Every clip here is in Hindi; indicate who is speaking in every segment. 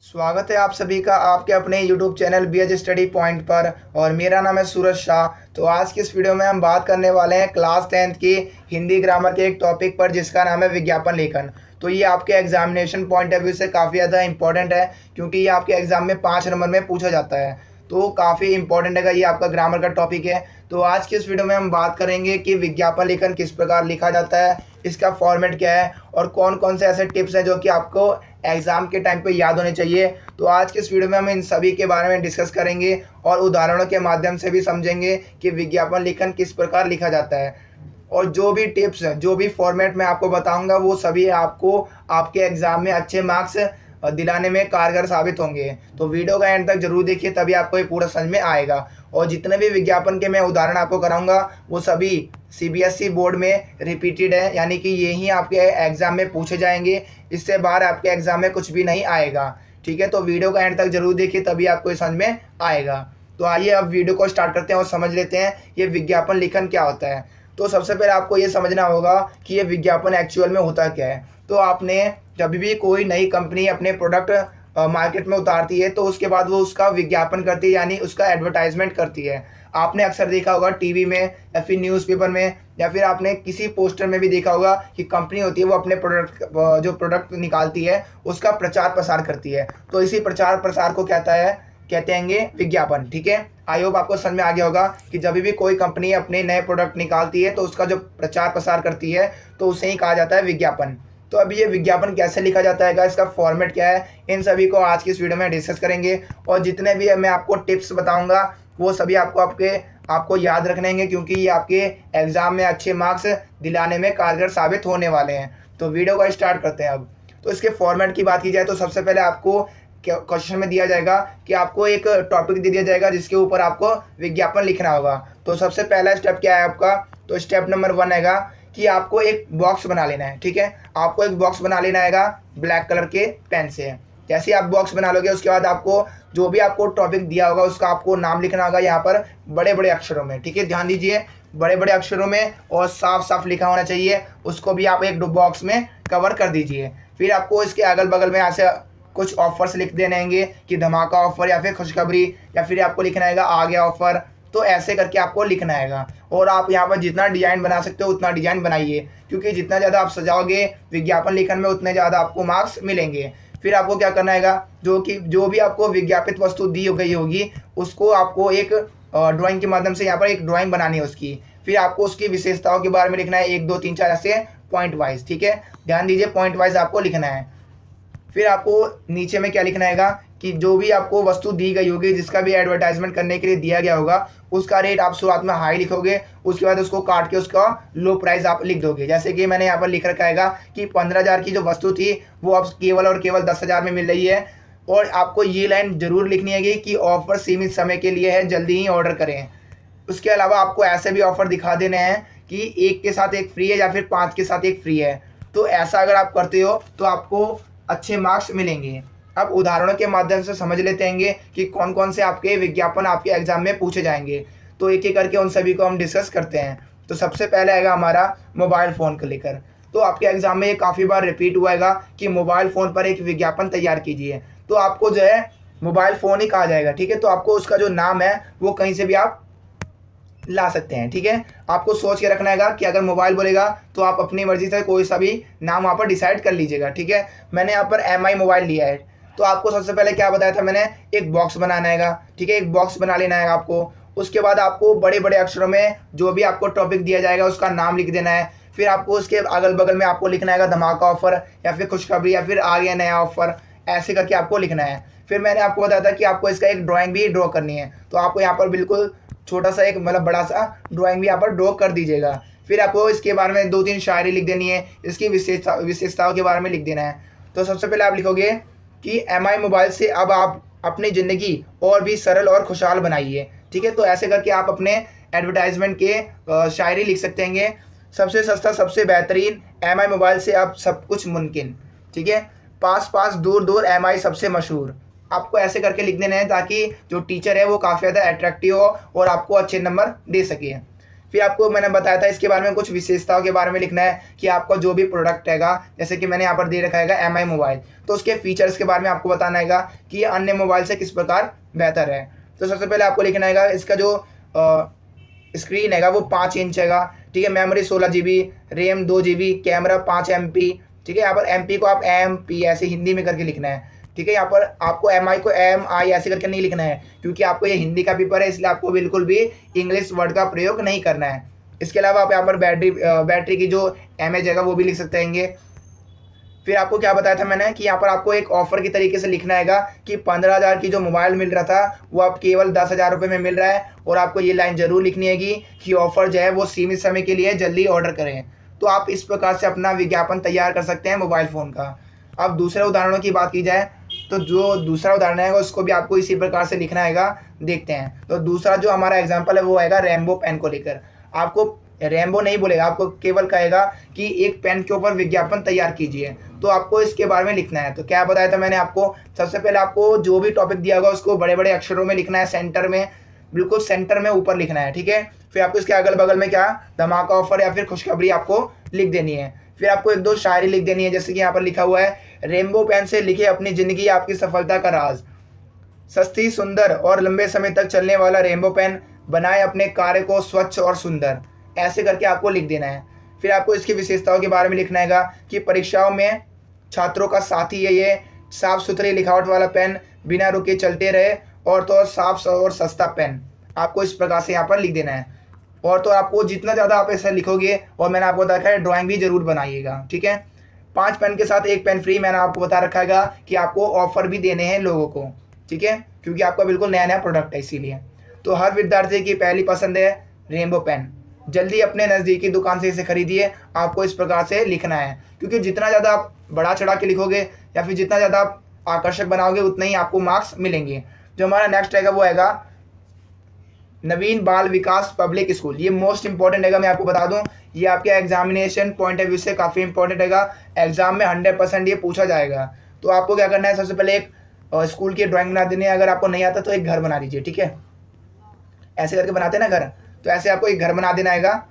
Speaker 1: स्वागत है आप सभी का आपके अपने YouTube channel BH study point पर। और मेरा नाम है सूरज शाह। तो आज की इस वीडियो में हम बात करने वाले हैं क्लास 10th की हिंदी ग्रामर के एक टॉपिक पर जिसका नाम है विज्ञापन लेखन। तो ये आपके एग्जामिनेशन पॉइंट ऑफ व्यू से काफ़ी ज़्यादा इंपॉर्टेंट है, क्योंकि ये आपके एग्जाम में 5 नंबर में पूछा जाता है। तो काफ़ी इंपॉर्टेंट है, ये आपका ग्रामर का टॉपिक है। तो आज की इस वीडियो में हम बात करेंगे कि विज्ञापन लेखन किस प्रकार लिखा जाता है, इसका फॉर्मेट क्या है और कौन कौन से ऐसे टिप्स हैं जो कि आपको एग्ज़ाम के टाइम पे याद होने चाहिए। तो आज के इस वीडियो में हम इन सभी के बारे में डिस्कस करेंगे और उदाहरणों के माध्यम से भी समझेंगे कि विज्ञापन लेखन किस प्रकार लिखा जाता है। और जो भी टिप्स जो भी फॉर्मेट मैं आपको बताऊंगा वो सभी आपको आपके एग्ज़ाम में अच्छे मार्क्स दिलाने में कारगर साबित होंगे। तो वीडियो का एंड तक जरूर देखिए, तभी आपको ये पूरा समझ में आएगा। और जितने भी विज्ञापन के मैं उदाहरण आपको कराऊंगा वो सभी CBSE बोर्ड में रिपीटेड है, यानी कि ये ही आपके एग्ज़ाम में पूछे जाएंगे। इससे बाहर आपके एग्ज़ाम में कुछ भी नहीं आएगा। ठीक है, तो वीडियो का एंड तक जरूर देखिए, तभी आपको ये समझ में आएगा। तो आइए अब वीडियो को स्टार्ट करते हैं और समझ लेते हैं ये विज्ञापन लेखन क्या होता है। तो सबसे पहले आपको ये समझना होगा कि ये विज्ञापन एक्चुअल में होता क्या है। तो आपने जब भी कोई नई कंपनी अपने प्रोडक्ट मार्केट में उतारती है तो उसके बाद वो उसका विज्ञापन करती है, यानी उसका एडवर्टाइजमेंट करती है। आपने अक्सर देखा होगा टीवी में या फिर न्यूज़पेपर में या फिर आपने किसी पोस्टर में भी देखा होगा कि कंपनी होती है वो अपने प्रोडक्ट जो प्रोडक्ट निकालती है उसका प्रचार प्रसार करती है। तो इसी प्रचार प्रसार को कहते हैं विज्ञापन। ठीक है, आई होप आपको समझ में आ गया होगा कि जब भी कोई कंपनी अपने नए प्रोडक्ट निकालती है तो उसका जो प्रचार प्रसार करती है तो उसे ही कहा जाता है विज्ञापन। तो अभी ये विज्ञापन कैसे लिखा जाता है, इसका फॉर्मेट क्या है, इन सभी को आज की इस वीडियो में डिस्कस करेंगे। और जितने भी मैं आपको टिप्स बताऊंगा वो सभी आपको याद रखने हैं, क्योंकि ये आपके एग्ज़ाम में अच्छे मार्क्स दिलाने में कारगर साबित होने वाले हैं। तो वीडियो को स्टार्ट करते हैं अब। तो इसके फॉर्मेट की बात की जाए तो सबसे पहले आपको क्वेश्चन में दिया जाएगा कि आपको एक टॉपिक दे दिया जाएगा जिसके ऊपर आपको विज्ञापन लिखना होगा। तो सबसे पहला स्टेप क्या है आपका, तो स्टेप नंबर 1 हैगा कि आपको एक बॉक्स बना लेना है। ठीक है, आपको एक बॉक्स बना लेना हैगा ब्लैक कलर के पेन से। जैसे आप बॉक्स बना लोगे उसके बाद आपको जो भी आपको टॉपिक दिया होगा उसका आपको नाम लिखना होगा यहाँ पर बड़े बड़े अक्षरों में। ठीक है, ध्यान दीजिए, बड़े बड़े अक्षरों में और साफ साफ लिखा होना चाहिए। उसको भी आप एक बॉक्स में कवर कर दीजिए। फिर आपको इसके अगल बगल में ऐसे कुछ ऑफर्स लिख देने होंगे कि धमाका ऑफर या फिर खुशखबरी, या फिर आपको लिखना है आ गया ऑफर। तो ऐसे करके आपको लिखना है। और आप यहाँ पर जितना डिज़ाइन बना सकते हो उतना डिज़ाइन बनाइए, क्योंकि जितना ज़्यादा आप सजाओगे विज्ञापन लेखन में उतने ज़्यादा आपको मार्क्स मिलेंगे। फिर आपको क्या करना है, जो भी आपको विज्ञापित वस्तु दी गई होगी उसको आपको एक ड्राइंग के माध्यम से यहाँ पर एक ड्राइंग बनानी है उसकी। फिर आपको उसकी विशेषताओं के बारे में लिखना है 1 2 3 4 ऐसे पॉइंट वाइज। ठीक है, ध्यान दीजिए, पॉइंट वाइज आपको लिखना है। फिर आपको नीचे में क्या लिखना है कि जो भी आपको वस्तु दी गई होगी जिसका भी एडवर्टाइजमेंट करने के लिए दिया गया होगा उसका रेट आप शुरुआत में हाई लिखोगे, उसके बाद उसको काट के उसका लो प्राइस आप लिख दोगे। जैसे कि मैंने यहाँ पर लिख रखा है कि 15,000 की जो वस्तु थी वो अब केवल और केवल 10,000 में मिल रही है। और आपको ये लाइन जरूर लिखनी है कि ऑफर सीमित समय के लिए है, जल्दी ही ऑर्डर करें। उसके अलावा आपको ऐसे भी ऑफर दिखा देने हैं कि 1 के साथ 1 फ्री है या फिर 5 के साथ 1 फ्री है। तो ऐसा अगर आप करते हो तो आपको अच्छे मार्क्स मिलेंगे। अब उदाहरणों के माध्यम से समझ लेते हैं कि कौन कौन से आपके विज्ञापन आपके एग्जाम में पूछे जाएंगे। तो एक एक करके उन सभी को हम डिस्कस करते हैं। तो सबसे पहले आएगा हमारा मोबाइल फ़ोन को लेकर। तो आपके एग्जाम में ये काफ़ी बार रिपीट हुआ है कि मोबाइल फ़ोन पर एक विज्ञापन तैयार कीजिए। तो आपको जो है मोबाइल फ़ोन ही कहा जाएगा। ठीक है, तो आपको उसका जो नाम है वो कहीं से भी आप ला सकते हैं। ठीक है, आपको सोच के रखना है कि अगर मोबाइल बोलेगा तो आप अपनी मर्जी से कोई सा भी नाम वहाँ पर डिसाइड कर लीजिएगा। ठीक है, मैंने यहाँ पर MI मोबाइल लिया है। तो आपको सबसे पहले क्या बताया था मैंने, एक बॉक्स बनाना है। ठीक है, एक बॉक्स बना लेना है आपको। उसके बाद आपको बड़े बड़े अक्षरों में जो भी आपको टॉपिक दिया जाएगा उसका नाम लिख देना है। फिर आपको उसके अगल बगल में आपको लिखना है धमाका ऑफर या फिर खुशखबरी या फिर आ गया नया ऑफर, ऐसे करके आपको लिखना है। फिर मैंने आपको बताया था कि आपको इसका एक ड्राइंग भी ड्रॉ करनी है। तो आपको यहाँ पर बिल्कुल छोटा सा एक बड़ा सा ड्राइंग भी यहाँ पर ड्रॉ कर दीजिएगा। फिर आपको इसके बारे में 2 3 शायरी लिख देनी है, इसकी विशेषताओं के बारे में लिख देना है। तो सबसे पहले आप लिखोगे कि MI मोबाइल से अब आप अपनी ज़िंदगी और भी सरल और खुशहाल बनाइए। ठीक है, तो ऐसे करके आप अपने एडवर्टाइजमेंट के शायरी लिख सकते हैं। सबसे सस्ता सबसे बेहतरीन MI मोबाइल से अब सब कुछ मुमकिन। ठीक है, पास पास दूर दूर MI सबसे मशहूर। आपको ऐसे करके लिख देना है ताकि जो टीचर है वो काफ़ी ज़्यादा अट्रैक्टिव हो और आपको अच्छे नंबर दे सके। फिर आपको मैंने बताया था इसके बारे में कुछ विशेषताओं के बारे में लिखना है कि आपका जो भी प्रोडक्ट हैगा, जैसे कि मैंने यहाँ पर दे रखा है एम आई मोबाइल, तो उसके फीचर्स के बारे में आपको बताना है कि ये अन्य मोबाइल से किस प्रकार बेहतर है। तो सबसे पहले आपको लिखना है इसका जो स्क्रीन हैगा वो 5 इंच हैगा, ठीक है। Memory 16 GB, RAM 2 GB, camera 5 MP, ठीक है। यहाँ पर MP को आप MP ऐसे हिंदी में करके लिखना है, ठीक है। यहाँ पर आपको MI को MI ऐसे करके नहीं लिखना है, क्योंकि आपको ये हिंदी का पेपर है, इसलिए आपको बिल्कुल भी इंग्लिश वर्ड का प्रयोग नहीं करना है। इसके अलावा आप यहाँ पर बैटरी की जो एमएच हैगा वो भी लिख सकते हैं। फिर आपको क्या बताया था मैंने कि यहाँ पर आपको एक ऑफर की तरीके से लिखना है कि 15,000 की जो मोबाइल मिल रहा था वो आप केवल 10,000 रुपये में मिल रहा है, और आपको ये लाइन जरूर लिखनी है कि ऑफर जो है वो सीमित समय के लिए, जल्दी ऑर्डर करें। तो आप इस प्रकार से अपना विज्ञापन तैयार कर सकते हैं मोबाइल फ़ोन का। अब दूसरे उदाहरणों की बात की जाए तो जो दूसरा उदाहरण है उसको भी आपको इसी प्रकार से लिखना है। देखते हैं। तो दूसरा जो हमारा एग्जाम्पल है वो है रेनबो पेन को लेकर। आपको रेनबो नहीं बोलेगा, आपको केवल कहेगा कि एक पेन के ऊपर विज्ञापन तैयार कीजिए, तो आपको इसके बारे में लिखना है। तो क्या बताया था मैंने आपको, सबसे पहले आपको जो भी टॉपिक दिया होगा उसको बड़े बड़े अक्षरों में लिखना है, सेंटर में, बिल्कुल सेंटर में ऊपर लिखना है, ठीक है। फिर आपको इसके अगल बगल में क्या धमाका ऑफर या फिर खुशखबरी आपको लिख देनी है। फिर आपको एक दो शायरी लिख देनी है, जैसे कि यहाँ पर लिखा हुआ है, रेनबो पेन से लिखे अपनी ज़िंदगी आपकी सफलता का राज, सस्ती सुंदर और लंबे समय तक चलने वाला रेनबो पेन बनाए अपने कार्य को स्वच्छ और सुंदर, ऐसे करके आपको लिख देना है। फिर आपको इसकी विशेषताओं के बारे में लिखना है कि परीक्षाओं में छात्रों का साथी है ये साफ सुथरी लिखावट वाला पेन, बिना रुके चलते रहे, और तो और साफ और सस्ता पेन, आपको इस प्रकार से यहाँ पर लिख देना है। और तो आपको जितना ज़्यादा आप ऐसा लिखोगे, और मैंने आपको बताया है ड्राइंग भी जरूर बनाइएगा, ठीक है। 5 पेन के साथ 1 पेन फ्री मैंने आपको बता रखा है कि आपको ऑफर भी देने हैं लोगों को, ठीक है, क्योंकि आपका बिल्कुल नया नया प्रोडक्ट है इसीलिए। तो हर विद्यार्थी की पहली पसंद है रेनबो पेन, जल्दी अपने नज़दीकी दुकान से इसे खरीदिए, आपको इस प्रकार से लिखना है। क्योंकि जितना ज़्यादा आप बढ़ा चढ़ा के लिखोगे या फिर जितना ज़्यादा आप आकर्षक बनाओगे उतना ही आपको मार्क्स मिलेंगे। जो हमारा नेक्स्ट रहेगा वो हैगा नवीन बाल विकास पब्लिक स्कूल। ये मोस्ट इंपॉर्टेंट हैगा, मैं आपको बता दूं, ये आपके एग्जामिनेशन पॉइंट ऑफ व्यू से काफ़ी इंपॉर्टेंट हैगा। एग्जाम में 100% ये पूछा जाएगा। तो आपको क्या करना है, सबसे पहले एक स्कूल की ड्राइंग बना देनी है। अगर आपको नहीं आता तो एक घर बना दीजिए, ठीक है, ऐसे करके बनाते हैं ना घर, तो ऐसे आपको एक घर बना देना हैगा।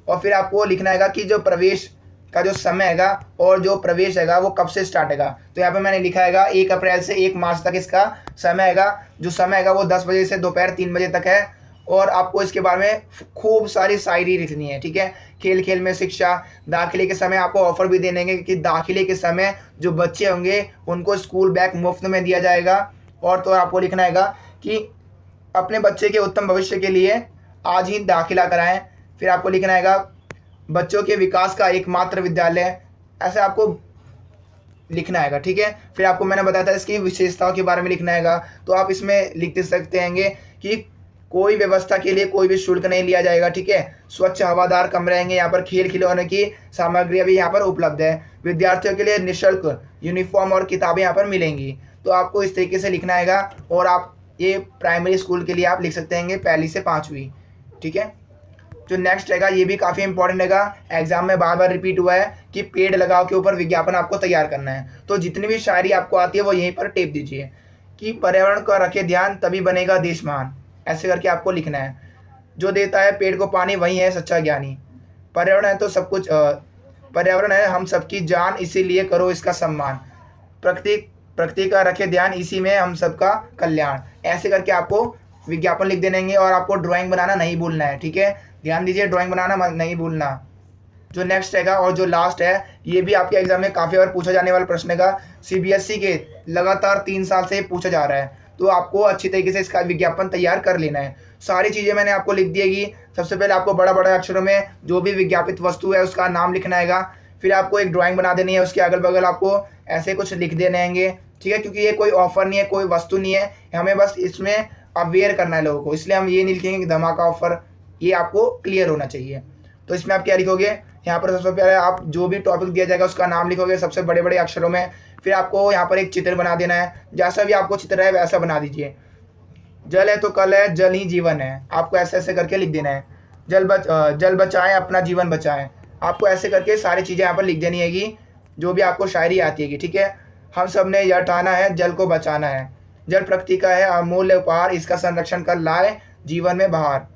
Speaker 1: और फिर आपको लिखना हैगा कि जो प्रवेश का जो समय हैगा और जो प्रवेश हैगा वो कब से स्टार्ट हैगा। तो यहाँ पे मैंने लिखा हैगा 1 अप्रैल से 1 मार्च तक इसका समय हैगा। जो समय हैगा वो 10 बजे से दोपहर 3 बजे तक है। और आपको इसके बारे में खूब सारी शायरी लिखनी है, ठीक है। खेल खेल में शिक्षा, दाखिले के समय आपको ऑफर भी देंगे कि दाखिले के समय जो बच्चे होंगे उनको स्कूल बैग मुफ्त में दिया जाएगा। और तो आपको लिखना हैगा कि अपने बच्चे के उत्तम भविष्य के लिए आज ही दाखिला कराएं। फिर आपको लिखना हैगा बच्चों के विकास का एकमात्र विद्यालय, ऐसे आपको लिखना हैगा, ठीक है। फिर आपको मैंने बताया था इसकी विशेषताओं के बारे में लिखना हैगा। तो आप इसमें लिख सकते हैं कि कोई व्यवस्था के लिए कोई भी शुल्क नहीं लिया जाएगा, ठीक है। स्वच्छ हवादार कमरे रहेंगे, यहाँ पर खेल खिलौने की सामग्री भी यहाँ पर उपलब्ध है। विद्यार्थियों के लिए निःशुल्क यूनिफॉर्म और किताबें यहाँ पर मिलेंगी। तो आपको इस तरीके से लिखना हैगा। और आप ये प्राइमरी स्कूल के लिए आप लिख सकते हैं 1 से 5वीं, ठीक है। जो नेक्स्ट रहेगा ये भी काफ़ी इंपॉर्टेंट हैगा, एग्जाम में बार बार रिपीट हुआ है कि पेड़ लगाओ के ऊपर विज्ञापन आपको तैयार करना है। तो जितनी भी शायरी आपको आती है वो यहीं पर टेप दीजिए कि पर्यावरण का रखे ध्यान तभी बनेगा देश महान, ऐसे करके आपको लिखना है। जो देता है पेड़ को पानी वही है सच्चा ज्ञानी, पर्यावरण है तो सब कुछ, पर्यावरण है हम सबकी जान, इसीलिए करो इसका सम्मान, प्रकृति का रखे ध्यान, इसी में हम सबका कल्याण, ऐसे करके आपको विज्ञापन लिख देंगे। और आपको ड्राइंग बनाना नहीं भूलना है, ठीक है, ध्यान दीजिए, ड्राइंग बनाना नहीं भूलना। जो नेक्स्ट हैगा और जो लास्ट है, ये भी आपके एग्जाम में काफ़ी बार पूछा जाने वाला प्रश्न हैगा। CBSE के लगातार 3 साल से पूछा जा रहा है, तो आपको अच्छी तरीके से इसका विज्ञापन तैयार कर लेना है। सारी चीज़ें मैंने आपको लिख दी हैगी। सबसे पहले आपको बड़ा बड़ा अक्षरों में जो भी विज्ञापित वस्तु है उसका नाम लिखना हैगा। फिर आपको एक ड्राइंग बना देनी है, उसके अगल बगल आपको ऐसे कुछ लिख देने हैंगे, ठीक है, क्योंकि ये कोई ऑफर नहीं है, कोई वस्तु नहीं है, हमें बस इसमें अवेयर करना है लोगों को, इसलिए हम ये नहीं लिखेंगे कि धमाका ऑफर, ये आपको क्लियर होना चाहिए। तो इसमें आप क्या लिखोगे, यहाँ पर सबसे पहले आप जो भी टॉपिक दिया जाएगा उसका नाम लिखोगे सबसे बड़े बड़े अक्षरों में। फिर आपको यहाँ पर एक चित्र बना देना है, जैसा भी आपको चित्र है वैसा बना दीजिए। जल है तो कल है, जल ही जीवन है, आपको ऐसे ऐसे करके लिख देना है। जल बचाएं अपना जीवन बचाएं, आपको ऐसे करके सारी चीज़ें यहाँ पर लिख देनी हैगी, जो भी आपको शायरी आती हैगी, ठीक है। हम सब ने यह ठाना है जल को बचाना है, जल प्रकृति का है अमूल्य उपहार, इसका संरक्षण कर लाए जीवन में बहार,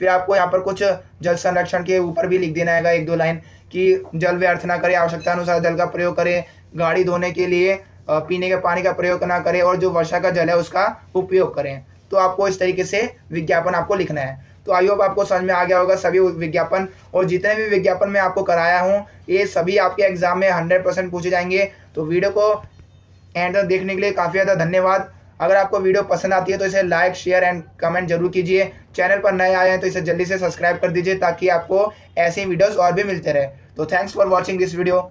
Speaker 1: फिर आपको यहाँ पर कुछ जल संरक्षण के ऊपर भी लिख देना है एक दो लाइन कि जल व्यर्थ ना करें, आवश्यकता अनुसार जल का प्रयोग करें, गाड़ी धोने के लिए पीने के पानी का प्रयोग ना करें और जो वर्षा का जल है उसका उपयोग करें। तो आपको इस तरीके से विज्ञापन आपको लिखना है। तो आई होप आपको समझ में आ गया होगा सभी विज्ञापन, और जितने भी विज्ञापन मैं आपको कराया हूँ ये सभी आपके एग्जाम में 100% पूछे जाएंगे। तो वीडियो को एंड तक देखने के लिए काफ़ी ज़्यादा धन्यवाद। अगर आपको वीडियो पसंद आती है तो इसे लाइक, शेयर एंड कमेंट जरूर कीजिए। चैनल पर नए आए हैं तो इसे जल्दी से सब्सक्राइब कर दीजिए ताकि आपको ऐसी वीडियोस और भी मिलते रहे। तो thanks for watching this video.